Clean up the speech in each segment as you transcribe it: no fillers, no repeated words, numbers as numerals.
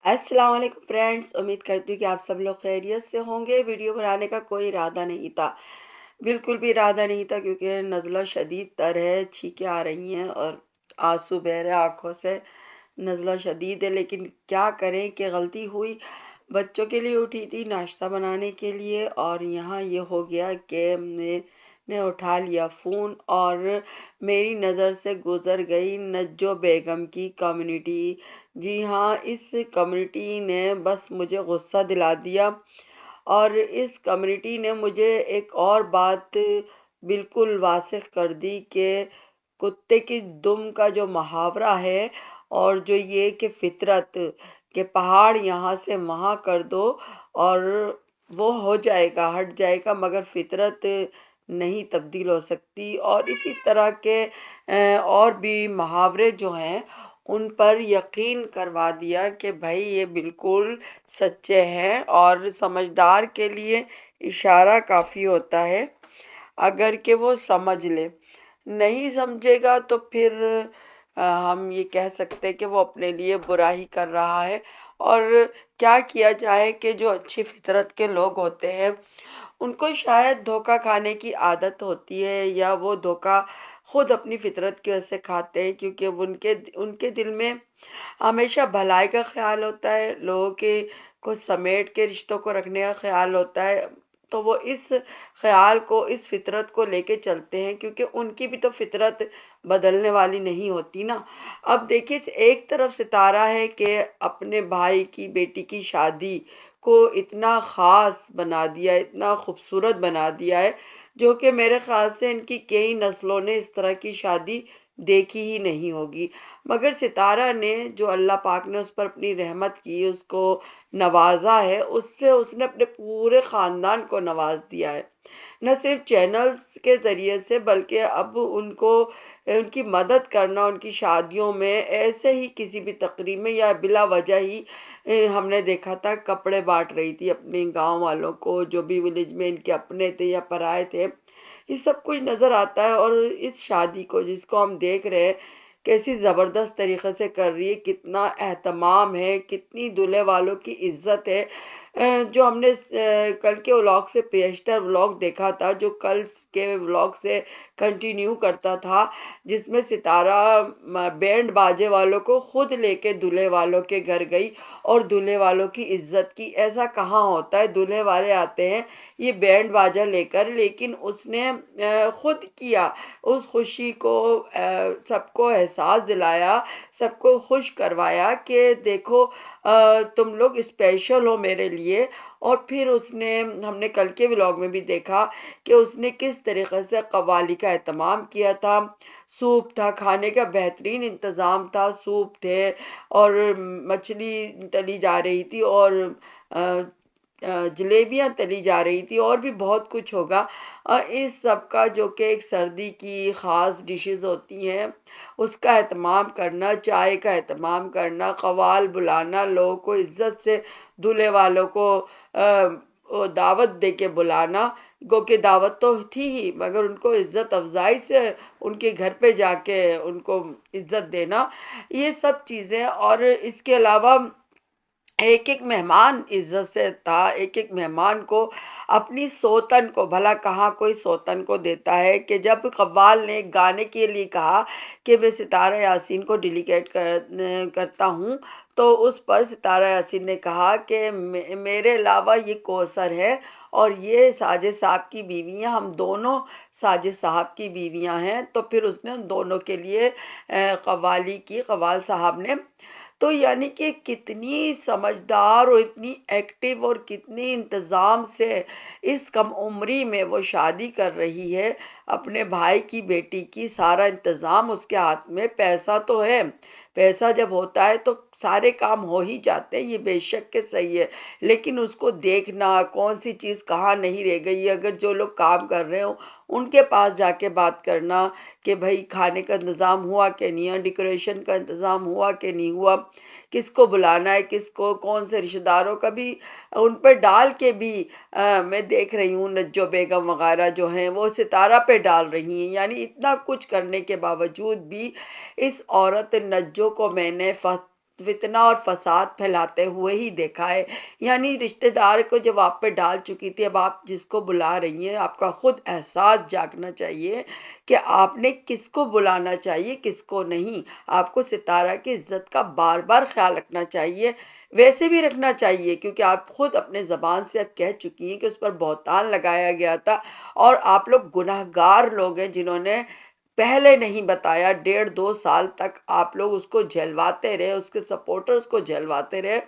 السلام علیکم فرینڈس، امید کرتی ہوں کہ آپ سب لوگ خیریت سے ہوں گے۔ ویڈیو بنانے کا کوئی ارادہ نہیں تھا، بالکل بھی ارادہ نہیں تھا، کیونکہ نزلہ شدید تر ہے، چھینکیں آ رہی ہیں اور آنسو بہہ رہے آنکھوں سے۔ نزلہ شدید ہے، لیکن کیا کریں کہ غلطی ہوئی۔ بچوں کے لیے اٹھی تھی ناشتہ بنانے کے لیے، اور یہاں یہ ہو گیا کہ میں نے اٹھا لیا فون اور میری نظر سے گزر گئی نجو بیگم کی کمیونٹی۔ جی ہاں، اس کمیونٹی نے بس مجھے غصہ دلا دیا، اور اس کمیونٹی نے مجھے ایک اور بات بالکل واضح کر دی کہ کتے کی دم کا جو محاورہ ہے، اور جو یہ کہ فطرت کہ پہاڑ یہاں سے وہاں کر دو اور وہ ہو جائے گا، ہٹ جائے گا، مگر فطرت نہیں تبدیل ہو سکتی۔ اور اسی طرح کے اور بھی محاورے جو ہیں ان پر یقین کروا دیا کہ بھائی یہ بالکل سچے ہیں، اور سمجھدار کے لیے اشارہ کافی ہوتا ہے اگر کہ وہ سمجھ لے۔ نہیں سمجھے گا تو پھر ہم یہ کہہ سکتے کہ وہ اپنے لیے برا ہی کر رہا ہے۔ اور کیا کیا جائے کہ جو اچھی فطرت کے لوگ ہوتے ہیں ان کو شاید دھوکہ کھانے کی عادت ہوتی ہے، یا وہ دھوکہ خود اپنی فطرت کی وجہ سے کھاتے ہیں، کیونکہ ان کے دل میں ہمیشہ بھلائی کا خیال ہوتا ہے، لوگوں کے کو سمیٹ کے رشتوں کو رکھنے کا خیال ہوتا ہے، تو وہ اس خیال کو، اس فطرت کو لے کے چلتے ہیں، کیونکہ ان کی بھی تو فطرت بدلنے والی نہیں ہوتی نا۔ اب دیکھیے، ایک طرف ستارہ ہے کہ اپنے بھائی کی بیٹی کی شادی کو اتنا خاص بنا دیا، اتنا خوبصورت بنا دیا ہے، جو کہ میرے خیال سے ان کی کئی نسلوں نے اس طرح کی شادی دیکھی ہی نہیں ہوگی۔ مگر ستارہ نے، جو اللہ پاک نے اس پر اپنی رحمت کی، اس کو نوازا ہے، اس نے اپنے پورے خاندان کو نواز دیا ہے، نہ صرف چینلز کے ذریعے سے، بلکہ اب ان کی مدد کرنا، ان کی شادیوں میں ایسے ہی کسی بھی تقریب میں یا بلا وجہ ہی ہم نے دیکھا تھا کپڑے بانٹ رہی تھی اپنے گاؤں والوں کو، جو بھی ولیج میں ان کے اپنے تھے یا پرائے تھے، یہ سب کچھ نظر آتا ہے۔ اور اس شادی کو، جس کو ہم دیکھ رہے ہیں کیسی زبردست طریقے سے کر رہی ہے، کتنا اہتمام ہے، کتنی دولہے والوں کی عزت ہے۔ جو ہم نے کل کے ولاگ سے پیشتر ولاگ دیکھا تھا، جو کل کے ولاگ سے کنٹینیو کرتا تھا، جس میں ستارہ بینڈ باجے والوں کو خود لے کے دولہے والوں کے گھر گئی اور دولہے والوں کی عزت کی۔ ایسا کہاں ہوتا ہے، دولہے والے آتے ہیں یہ بینڈ باجا لے کر، لیکن اس نے خود کیا، اس خوشی کو سب کو احساس دلایا، سب کو خوش کروایا کہ دیکھو تم لوگ اسپیشل ہو میرے لیے۔ اور پھر ہم نے کل کے ولاگ میں بھی دیکھا کہ اس نے کس طریقے سے قوالی کا اہتمام کیا تھا۔ سوپ تھا، کھانے کا بہترین انتظام تھا، سوپ تھے اور مچھلی تلی جا رہی تھی، اور جلیبیاں تلی جا رہی تھی، اور بھی بہت کچھ ہوگا۔ اس سب کا، جو کہ ایک سردی کی خاص ڈشز ہوتی ہیں، اس کا اہتمام کرنا، چائے کا اہتمام کرنا، قوال بلانا، لوگوں کو عزت سے، دولہے والوں کو دعوت دے کے بلانا، گو کہ دعوت تو تھی ہی، مگر ان کو عزت افزائی سے ان کے گھر پہ جا کے ان کو عزت دینا، یہ سب چیزیں۔ اور اس کے علاوہ ایک ایک مہمان عزت سے تھا، ایک ایک مہمان کو اپنی سوتن کو، بھلا کہاں کوئی سوتن کو دیتا ہے، کہ جب قوال نے گانے کے لیے کہا کہ میں ستارہ یاسین کو ڈیلیکیٹ کرتا ہوں، تو اس پر ستارہ یاسین نے کہا کہ میرے علاوہ یہ کوثر ہے اور یہ ساجد صاحب کی بیوی ہیں، ہم دونوں ساجد صاحب کی بیویاں ہیں۔ تو پھر اس نے ان دونوں کے لیے قوالی کی، قوال صاحب نے۔ تو یعنی کہ کتنی سمجھدار اور اتنی ایکٹیو اور کتنی انتظام سے اس کم عمری میں وہ شادی کر رہی ہے اپنے بھائی کی بیٹی کی، سارا انتظام اس کے ہاتھ میں، پیسہ تو ہے، پیسہ جب ہوتا ہے تو سارے کام ہو ہی جاتے ہیں، یہ بے شک کہ صحیح ہے، لیکن اس کو دیکھنا، کون سی چیز کہاں نہیں رہ گئی، اگر جو لوگ کام کر رہے ہوں ان کے پاس جا کے بات کرنا کہ بھائی کھانے کا انتظام ہوا کہ نہیں ہے، ڈیکوریشن کا انتظام ہوا کہ نہیں ہوا، کس کو بلانا ہے، کس کو، کون سے رشتہ داروں کا بھی ان پہ ڈال کے بھی میں دیکھ رہی ہوں نجو بیگم وغیرہ جو ہیں وہ ستارہ پہ ڈال رہی ہیں۔ یعنی اتنا کچھ کرنے کے باوجود بھی اس عورت نجو کو میں نے فتنہ اور فساد پھیلاتے ہوئے ہی دیکھا ہے۔ یعنی رشتہ دار کو جب آپ پہ ڈال چکی تھی، اب آپ جس کو بلا رہی ہیں، آپ کا خود احساس جاگنا چاہیے کہ آپ نے کس کو بلانا چاہیے، کس کو نہیں۔ آپ کو ستارہ کی عزت کا بار بار خیال رکھنا چاہیے، ویسے بھی رکھنا چاہیے، کیونکہ آپ خود اپنے زبان سے اب کہہ چکی ہیں کہ اس پر بہتان لگایا گیا تھا، اور آپ لوگ گناہ گار لوگ ہیں جنہوں نے پہلے نہیں بتایا۔ 1.5-2 سال تک آپ لوگ اس کو جھلواتے رہے، اس کے سپورٹرز کو جھلواتے رہے،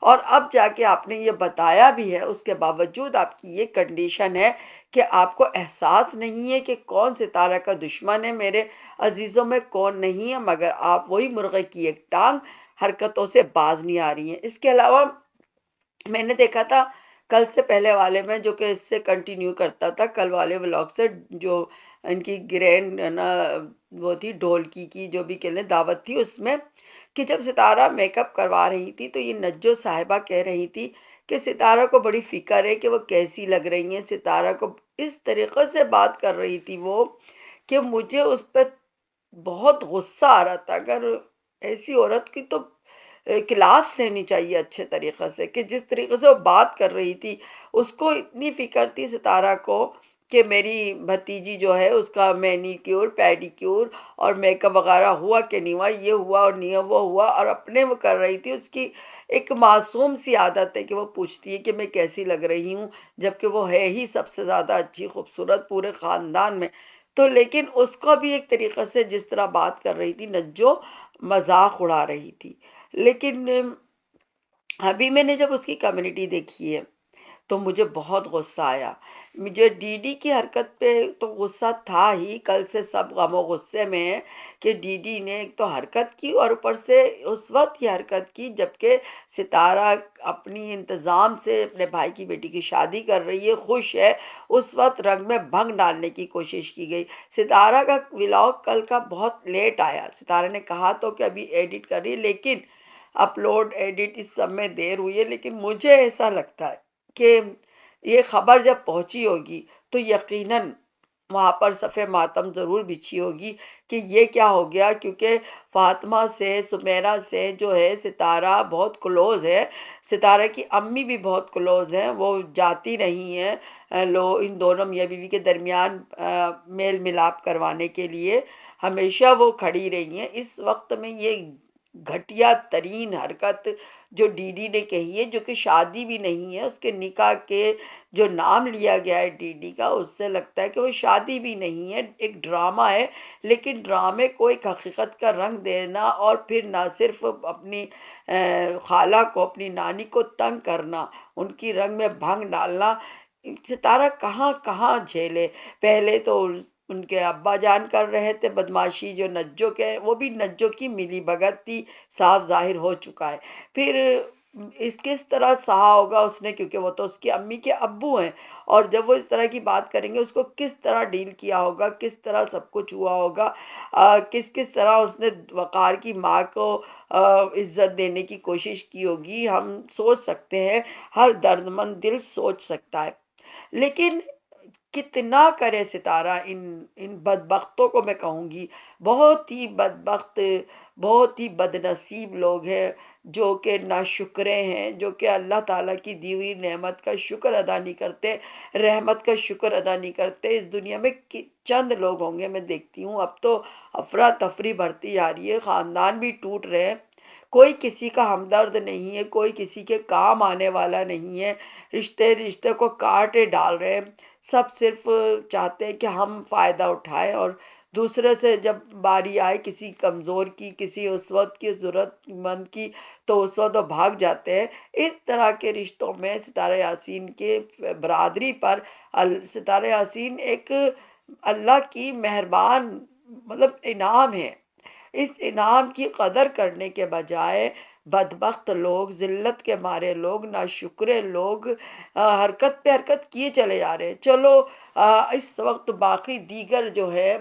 اور اب جا کے آپ نے یہ بتایا بھی ہے، اس کے باوجود آپ کی یہ کنڈیشن ہے کہ آپ کو احساس نہیں ہے کہ کون ستارہ کا دشمن ہے، میرے عزیزوں میں کون نہیں ہے، مگر آپ وہی مرغے کی ایک ٹانگ حرکتوں سے باز نہیں آ رہی ہیں۔ اس کے علاوہ میں نے دیکھا تھا کل سے پہلے والے میں، جو کہ اس سے کنٹینیو کرتا تھا، کل والے ولاگ سے، جو ان کی گرینڈ نا وہ تھی ڈھولکی کی جو بھی کہہ لیں دعوت تھی، اس میں کہ جب ستارہ میک اپ کروا رہی تھی تو یہ نجو صاحبہ کہہ رہی تھی کہ ستارہ کو بڑی فکر ہے کہ وہ کیسی لگ رہی ہیں۔ ستارہ کو اس طریقے سے بات کر رہی تھی وہ کہ مجھے اس پہ بہت غصہ آ رہا تھا۔ اگر ایسی عورت کی تو کلاس لینی چاہیے اچھے طریقے سے، کہ جس طریقے سے وہ بات کر رہی تھی، اس کو اتنی فکر تھی ستارہ کو کہ میری بھتیجی جو ہے اس کا مینی کیور پیڈی کیور اور میک اپ وغیرہ ہوا کہ نہیں ہوا، یہ ہوا اور نہیں وہ ہوا، اور اپنے وہ کر رہی تھی۔ اس کی ایک معصوم سی عادت ہے کہ وہ پوچھتی ہے کہ میں کیسی لگ رہی ہوں، جبکہ وہ ہے ہی سب سے زیادہ اچھی خوبصورت پورے خاندان میں۔ تو لیکن اس کو بھی ایک طریقے سے جس طرح بات کر رہی تھی نجو، مذاق اڑا رہی تھی۔ لیکن ابھی میں نے جب اس کی کمیونٹی دیکھی ہے تو مجھے بہت غصہ آیا۔ مجھے ڈی ڈی کی حرکت پہ تو غصہ تھا ہی، کل سے سب غم و غصے میں ہیں کہ ڈی ڈی نے ایک تو حرکت کی، اور اوپر سے اس وقت یہ حرکت کی جبکہ ستارہ اپنی انتظام سے اپنے بھائی کی بیٹی کی شادی کر رہی ہے، خوش ہے، اس وقت رنگ میں بھنگ ڈالنے کی کوشش کی گئی۔ ستارہ کا ولاگ کل کا بہت لیٹ آیا، ستارہ نے کہا تو کہ ابھی ایڈٹ کر رہی ہے، لیکن اپلوڈ ایڈٹ اس سب میں دیر ہوئی ہے، لیکن مجھے ایسا لگتا ہے کہ یہ خبر جب پہنچی ہوگی تو یقیناً وہاں پر صفِ ماتم ضرور بچھی ہوگی کہ یہ کیا ہو گیا، کیونکہ فاطمہ سے، سمیرہ سے جو ہے ستارہ بہت کلوز ہے، ستارہ کی امی بھی بہت کلوز ہیں، وہ جاتی نہیں ہیں ان دونوں میاں بیوی کے درمیان میل ملاپ کروانے کے لیے، ہمیشہ وہ کھڑی رہی ہیں۔ اس وقت میں یہ گھٹیا ترین حرکت جو ڈی ڈی نے کہی ہے، جو کہ شادی بھی نہیں ہے، اس کے نکاح کے جو نام لیا گیا ہے ڈی ڈی کا، اس سے لگتا ہے کہ وہ شادی بھی نہیں ہے، ایک ڈرامہ ہے، لیکن ڈرامے کو ایک حقیقت کا رنگ دینا، اور پھر نہ صرف اپنی خالہ کو، اپنی نانی کو تنگ کرنا، ان کی رنگ میں بھنگ ڈالنا، ستارہ کہاں کہاں جھیلے۔ پہلے تو ان کے ابا جان کر رہے تھے بدماشی، جو نجو کے، وہ بھی نجو کی ملی بھگت تھی، صاف ظاہر ہو چکا ہے۔ پھر کس طرح سہا ہوگا اس نے، کیونکہ وہ تو اس کی امی کے ابو ہیں، اور جب وہ اس طرح کی بات کریں گے اس کو کس طرح ڈیل کیا ہوگا، کس طرح سب کچھ ہوا ہوگا، کس طرح اس نے وقار کی ماں کو عزت دینے کی کوشش کی ہوگی، ہم سوچ سکتے ہیں، ہر درد مند دل سوچ سکتا ہے۔ لیکن کتنا کرے ستارہ ان بدبختوں کو، میں کہوں گی بہت ہی بدبخت، بہت ہی بد نصیب لوگ ہیں، جو کہ ناشکرے ہیں، جو کہ اللہ تعالیٰ کی دی ہوئی نعمت کا شکر ادا نہیں کرتے، رحمت کا شکر ادا نہیں کرتے۔ اس دنیا میں چند لوگ ہوں گے، میں دیکھتی ہوں اب تو افراتفری بڑھتی جا رہی ہے، خاندان بھی ٹوٹ رہے ہیں، کوئی کسی کا ہمدرد نہیں ہے، کوئی کسی کے کام آنے والا نہیں ہے، رشتے کو کاٹے ڈال رہے ہیں، سب صرف چاہتے ہیں کہ ہم فائدہ اٹھائیں، اور دوسرے سے جب باری آئے کسی کمزور کی، کسی اس وقت کی ضرورت مند کی، تو اس وقت وہ بھاگ جاتے ہیں۔ اس طرح کے رشتوں میں ستارہ یاسین کے برادری پر ستارہ یاسین ایک اللہ کی مہربان مطلب انعام ہے، اس انعام کی قدر کرنے کے بجائے بدبخت لوگ، ذلت کے مارے لوگ، ناشکرے لوگ حرکت پہ حرکت کیے چلے جا رہے ہیں۔ چلو اس وقت باقی دیگر جو ہے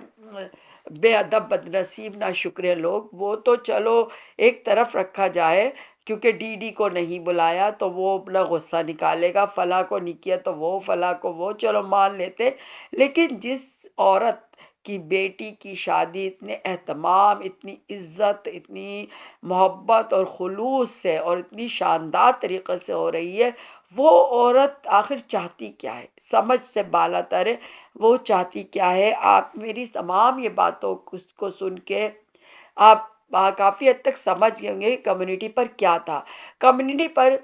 بے ادب بد نصیب ناشکرے لوگ، وہ تو چلو ایک طرف رکھا جائے، کیونکہ ڈی ڈی کو نہیں بلایا تو وہ اپنا غصہ نکالے گا، فلاں کو نہیں کیا تو وہ، فلاں کو وہ، چلو مان لیتے، لیکن جس عورت کہ بیٹی کی شادی اتنے اہتمام، اتنی عزت، اتنی محبت اور خلوص سے اور اتنی شاندار طریقے سے ہو رہی ہے، وہ عورت آخر چاہتی کیا ہے؟ سمجھ سے بالا تر ہے، وہ چاہتی کیا ہے؟ آپ میری تمام یہ باتوں کو سن کے آپ کافی حد تک سمجھ گئے ہوں گے کہ کمیونٹی پر کیا تھا۔ کمیونٹی پر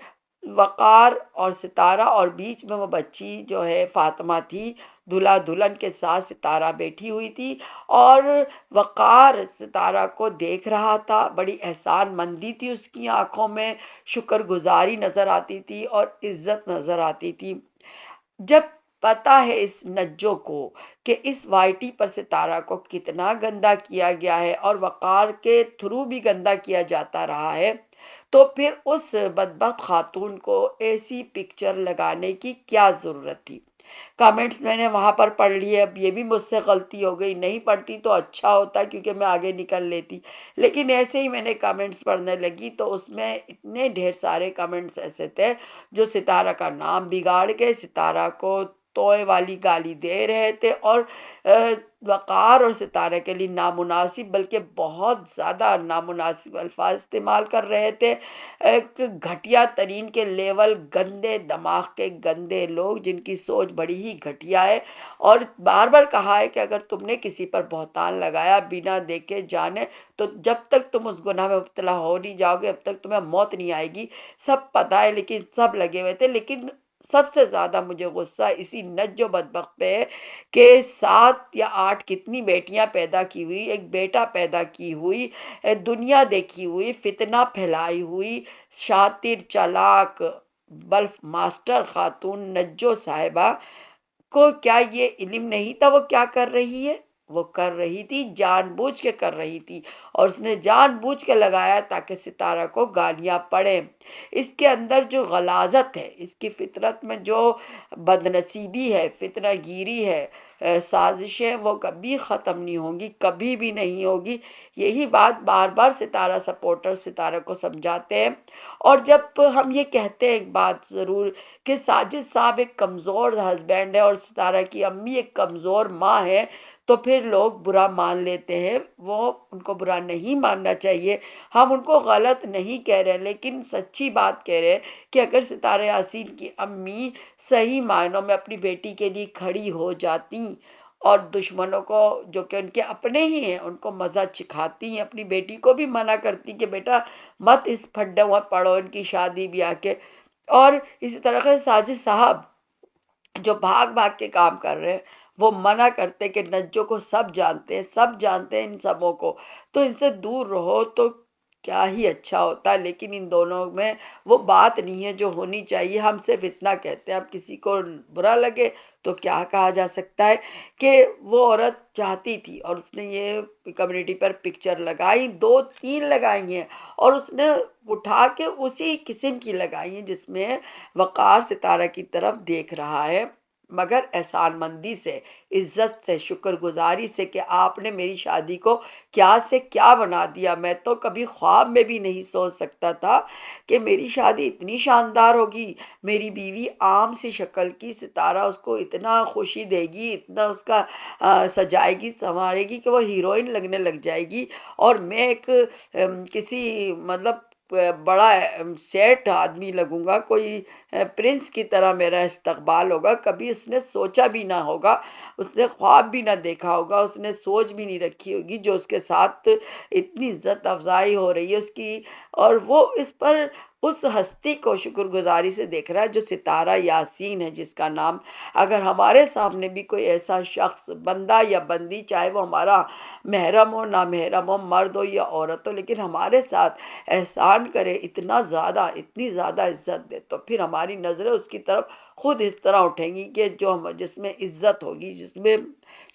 وقار اور ستارہ، اور بیچ میں وہ بچی جو ہے فاطمہ تھی، دلہا دلہن کے ساتھ ستارہ بیٹھی ہوئی تھی، اور وقار ستارہ کو دیکھ رہا تھا، بڑی احسان مندی تھی اس کی آنکھوں میں، شکر گزاری نظر آتی تھی اور عزت نظر آتی تھی۔ جب پتہ ہے اس نجو کو کہ اس وائی ٹی پر ستارہ کو کتنا گندا کیا گیا ہے اور وقار کے تھرو بھی گندا کیا جاتا رہا ہے، تو پھر اس بدبخت خاتون کو ایسی پکچر لگانے کی کیا ضرورت تھی؟ کامنٹس میں نے وہاں پر پڑھ لیے، اب یہ بھی مجھ سے غلطی ہو گئی، نہیں پڑھتی تو اچھا ہوتا کیونکہ میں آگے نکل لیتی، لیکن ایسے ہی میں نے کامنٹس پڑھنے لگی تو اس میں اتنے ڈھیر سارے کامنٹس ایسے تھے جو ستارہ کا نام بگاڑ کے ستارہ کو توئے والی گالی دے رہے تھے، اور وقار اور ستارہ کے لیے نامناسب، بلکہ بہت زیادہ نامناسب الفاظ استعمال کر رہے تھے۔ ایک گھٹیا ترین کے لیول، گندے دماغ کے گندے لوگ جن کی سوچ بڑی ہی گھٹیا ہے، اور بار بار کہا ہے کہ اگر تم نے کسی پر بہتان لگایا بنا دیکھے جانے، تو جب تک تم اس گناہ میں مبتلا ہو نہیں جاؤ گے، اب تک تمہیں موت نہیں آئے گی۔ سب پتہ ہے، لیکن سب لگے ہوئے تھے۔ لیکن سب سے زیادہ مجھے غصہ اسی نجو بدبخت پہ ہے کہ 7 یا 8 کتنی بیٹیاں پیدا کی ہوئی، ایک بیٹا پیدا کی ہوئی، دنیا دیکھی ہوئی، فتنہ پھیلائی ہوئی، شاطر چالاک بلف ماسٹر خاتون نجو صاحبہ کو کیا یہ علم نہیں تھا وہ کیا کر رہی ہے؟ وہ کر رہی تھی، جان بوجھ کے کر رہی تھی، اور اس نے جان بوجھ کے لگایا تاکہ ستارہ کو گالیاں پڑیں۔ اس کے اندر جو غلاظت ہے، اس کی فطرت میں جو بدنصیبی ہے، فتنہ گیری ہے، سازشیں، وہ کبھی ختم نہیں ہوں گی، کبھی بھی نہیں ہوگی۔ یہی بات بار بار ستارہ سپورٹر ستارہ کو سمجھاتے ہیں۔ اور جب ہم یہ کہتے ہیں ایک بات ضرور کہ ساجد صاحب ایک کمزور ہسبینڈ ہے اور ستارہ کی امی ایک کمزور ماں ہے، تو پھر لوگ برا مان لیتے ہیں۔ وہ ان کو برا نہیں ماننا چاہیے، ہم ان کو غلط نہیں کہہ رہے، لیکن سچی بات کہہ رہے کہ اگر ستارہ یاسین کی امی صحیح معنوں میں اپنی بیٹی کے لیے کھڑی ہو جاتی اور دشمنوں کو جو کہ ان کے اپنے ہی ہیں ان کو مزہ چکھاتی ہیں، اپنی بیٹی کو بھی منع کرتی کہ بیٹا مت اس پھڈے میں پڑو، ان کی شادی بیاہ کے، اور اسی طرح سے ساجد صاحب جو بھاگ بھاگ کے کام کر رہے ہیں، وہ منع کرتے کہ نجو کو سب جانتے ہیں، سب جانتے ہیں ان سبوں کو، تو ان سے دور رہو تو کیا ہی اچھا ہوتا۔ لیکن ان دونوں میں وہ بات نہیں ہے جو ہونی چاہیے۔ ہم صرف اتنا کہتے ہیں، اب کسی کو برا لگے تو کیا کہا جا سکتا ہے کہ وہ عورت چاہتی تھی، اور اس نے یہ کمیونٹی پر پکچر لگائی، 2 3 لگائی ہیں، اور اس نے اٹھا کے اسی قسم کی لگائی ہیں جس میں وقار ستارہ کی طرف دیکھ رہا ہے، مگر احسان مندی سے، عزت سے، شکر گزاری سے کہ آپ نے میری شادی کو کیا سے کیا بنا دیا۔ میں تو کبھی خواب میں بھی نہیں سوچ سکتا تھا کہ میری شادی اتنی شاندار ہوگی، میری بیوی عام سی شکل کی، ستارہ اس کو اتنا خوشی دے گی، اتنا اس کا سجائے گی سنوارے گی کہ وہ ہیروئن لگنے لگ جائے گی، اور میں ایک کسی مطلب بڑا سیٹ آدمی لگوں گا، کوئی پرنس کی طرح میرا استقبال ہوگا۔ کبھی اس نے سوچا بھی نہ ہوگا، اس نے خواب بھی نہ دیکھا ہوگا، اس نے سوچ بھی نہیں رکھی ہوگی جو اس کے ساتھ اتنی عزت افزائی ہو رہی ہے اس کی، اور وہ اس پر اس ہستی کو شکر گزاری سے دیکھ رہا ہے جو ستارہ یاسین ہے، جس کا نام اگر ہمارے سامنے بھی کوئی ایسا شخص، بندہ یا بندی، چاہے وہ ہمارا محرم ہو نا محرم ہو، مرد ہو یا عورت ہو، لیکن ہمارے ساتھ احسان کرے، اتنا زیادہ، اتنی زیادہ عزت دے، تو پھر ہماری نظریں اس کی طرف خود اس طرح اٹھیں گی کہ جس میں عزت ہوگی، جس میں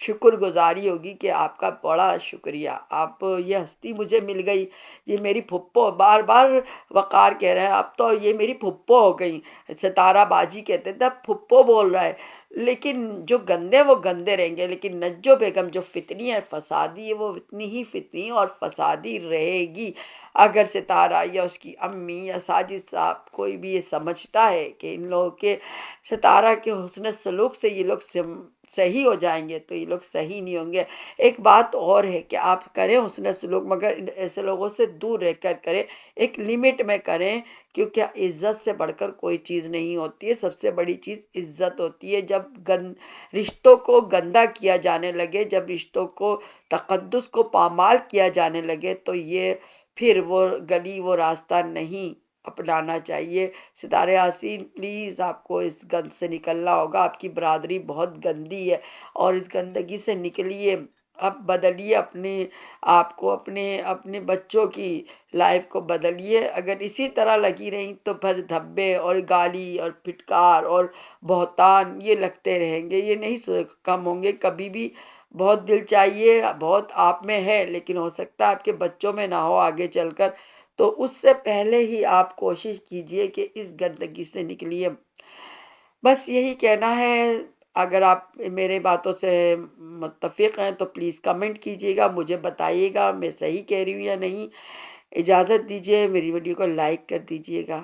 شکر گزاری ہوگی کہ آپ کا بڑا شکریہ، آپ یہ ہستی مجھے مل گئی، یہ میری پھپھو، بار بار وقار کہہ رہے ہیں اب تو یہ میری پھپھو ہو گئی، ستارہ باجی کہتے تھے اب پھپھو بول رہا ہے، لیکن جو گندے وہ گندے رہیں گے، لیکن نجو بیگم جو فتنی ہے فسادی ہے وہ اتنی ہی فتنی اور فسادی رہے گی۔ اگر ستارہ یا اس کی امی یا ساجد صاحب کوئی بھی یہ سمجھتا ہے کہ ان لوگوں کے ستارہ کے حسن سلوک سے یہ لوگ صحیح ہو جائیں گے، تو یہ لوگ صحیح نہیں ہوں گے۔ ایک بات اور ہے کہ آپ کریں حسن سلوک، مگر ان ایسے لوگوں سے دور رہ کر کریں، ایک لمٹ میں کریں، کیونکہ عزت سے بڑھ کر کوئی چیز نہیں ہوتی ہے۔ سب سے بڑی چیز عزت ہوتی ہے۔ جب رشتوں کو گندا کیا جانے لگے، جب رشتوں کو تقدس کو پامال کیا جانے لگے، تو یہ پھر وہ گلی وہ راستہ نہیں اپنانا چاہیے۔ ستارہ یاسین پلیز آپ کو اس گند سے نکلنا ہوگا، آپ کی برادری بہت گندی ہے اور اس گندگی سے نکلیے، اب بدلیے اپنے آپ کو، اپنے بچوں کی لائف کو بدلیے۔ اگر اسی طرح لگی رہیں تو پھر دھبے اور گالی اور پھٹکار اور بہتان یہ لگتے رہیں گے، یہ نہیں کم ہوں گے کبھی بھی۔ بہت دل چاہیے، بہت آپ میں ہے، لیکن ہو سکتا ہے آپ کے بچوں میں نہ ہو آگے چل کر، تو اس سے پہلے ہی آپ کوشش کیجئے کہ اس گندگی سے نکلیے۔ بس یہی کہنا ہے۔ اگر آپ میرے باتوں سے متفق ہیں تو پلیز کمنٹ کیجئے گا، مجھے بتائیے گا میں صحیح کہہ رہی ہوں یا نہیں۔ اجازت دیجئے، میری ویڈیو کو لائک کر دیجئے گا۔